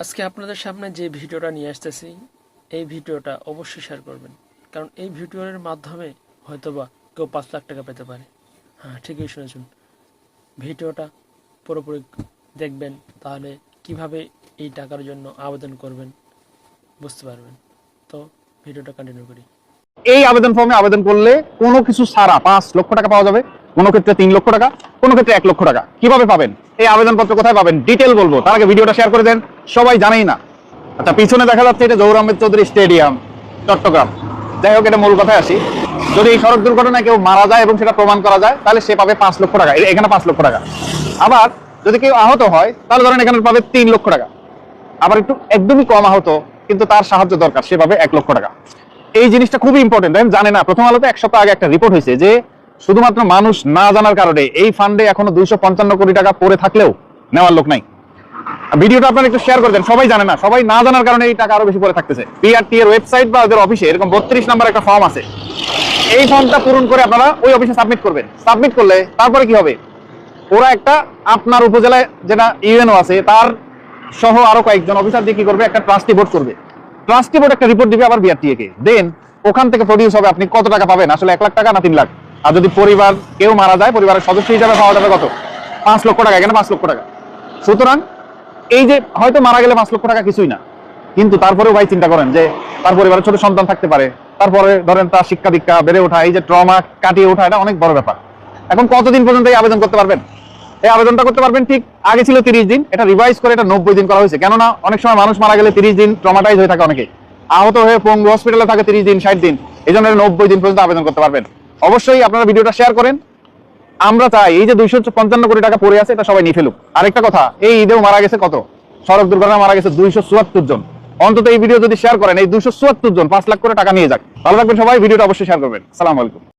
আজকে আপনাদের সামনে যে ভিডিওটা নিয়ে আসতেছি এই ভিডিওটা অবশ্যই শেয়ার করবেন, কারণ এই ভিডিওর মাধ্যমে হয়তোবা কেউ 5 লাখ টাকা পেতে পারে। হ্যাঁ, ঠিকই শুনেছেন। ভিডিওটা পুরোপুরি দেখবেন, তাহলে কিভাবে এই টাকার জন্য আবেদন করবেন বুঝতে পারবেন। তো ভিডিওটা কন্টিনিউ করি। এই আবেদন ফর্মে আবেদন করলে কোনো কিছু ছাড়া 5 লক্ষ টাকা পাওয়া যাবে, কোনো ক্ষেত্রে 3 লক্ষ টাকা, কোনো ক্ষেত্রে 1 লক্ষ টাকা। কিভাবে পাবেন, এই আবেদনপত্র কোথায় পাবেন ডিটেল বলবো, তার আগে ভিডিওটা শেয়ার করে দেন, সবাই জানেই না। আচ্ছা, পিছনে দেখা যাচ্ছে এটা জহুর আহমেদ চৌধুরী স্টেডিয়াম, চট্টগ্রাম। যাই হোক, এটা মূল কথায় আসি। যদি এই সড়ক দুর্ঘটনায় কেউ মারা যায় এবং সেটা প্রমাণ করা যায়, তাহলে সে পাবে 5 লক্ষ টাকা, এখানে 5 লক্ষ টাকা। আবার যদি কেউ আহত হয়, তাহলে ধরেন এখানে পাবে 3 লক্ষ টাকা। আবার একটু একদমই কম আহত কিন্তু তার সাহায্য দরকার, সে পাবে 1 লক্ষ টাকা। এই জিনিসটা খুবই ইম্পর্টেন্ট, জানে না। প্রথম আলোতে 1 সপ্তাহ আগে একটা রিপোর্ট হয়েছে যে শুধুমাত্র মানুষ না জানার কারণে এই ফান্ডে এখনো 255 কোটি টাকা পড়ে থাকলেও নেওয়ার লোক নাই। ভিডিওটা আপনারা একটু শেয়ার করে দেন, সবাই জানে না, সবাই না জানার কারণে এই টাকা আরো বেশি পড়ে থাকতেছে। পিআরটি এর ওয়েবসাইট বা ওদের অফিসে এরকম 32 নাম্বার একটা ফর্ম আছে, এই ফর্মটা পূরণ করে আপনারা ওই অফিসে সাবমিট করবেন। সাবমিট করলে তারপরে কি হবে, ওরা একটা আপনার উপজেলায় যেটা ইউএনও আছে তার সহ আরো কয়েকজন অফিসার দিয়ে কি করবে, একটা ট্রাস্টি বোর্ড করবে। ট্রাস্টি বোর্ড একটা রিপোর্ট দিবে আবার বিআরটিএ কে, দেন ওখান থেকে প্রডিউস হবে আপনি কত টাকা পাবেন, আসলে 1 লাখ টাকা না 3 লাখ। আর যদি পরিবার কেউ মারা যায়, পরিবারের সদস্য হিসাবে পাওয়া যাবে কত, 5 লক্ষ টাকা। এখানে 5 লক্ষ টাকা। সুতরাং এই যে হয়তো মারা গেলে 5 লক্ষ টাকা কিছুই না, কিন্তু তারপরেও ভাই চিন্তা করেন যে তার পরিবারের ছোট সন্তান থাকতে পারে, তারপরে ধরেন তার শিক্ষা দীক্ষা বেড়ে ওঠা, এই যে ট্রমা কাটিয়ে ওঠা, এটা অনেক বড় ব্যাপার। এখন কতদিন পর্যন্ত এই আবেদন করতে পারবেন? এই আবেদনটা করতে পারবেন, ঠিক আগে ছিল 30 দিন, এটা রিভাইজ করে এটা 90 দিন করা হয়েছে। কেননা অনেক সময় মানুষ মারা গেলে 30 দিন ট্রমাটাইজ হয়ে থাকে, অনেকে আহত হয়ে পঙ্গু হসপিটালে থাকে 30 দিন 60 দিন, এই জন্য 90 দিন পর্যন্ত আবেদন করতে পারবেন। অবশ্যই আপনারা ভিডিওটা শেয়ার করেন। আমরা চাই এই যে 255 কোটি টাকা পড়ে আছে এটা সবাই নিয়ে ফেলুক। আরেকটা কথা, এই ঈদেও মারা গেছে কত, সড়ক দুর্ঘটনা মারা গেছে 274 জন। অন্তত এই ভিডিও যদি শেয়ার করেন, এই 274 জন 5 লাখ করে টাকা নিয়ে যাক। ভালো থাকবেন সবাই, ভিডিওটা অবশ্যই শেয়ার করবেন। আসসালামু আলাইকুম।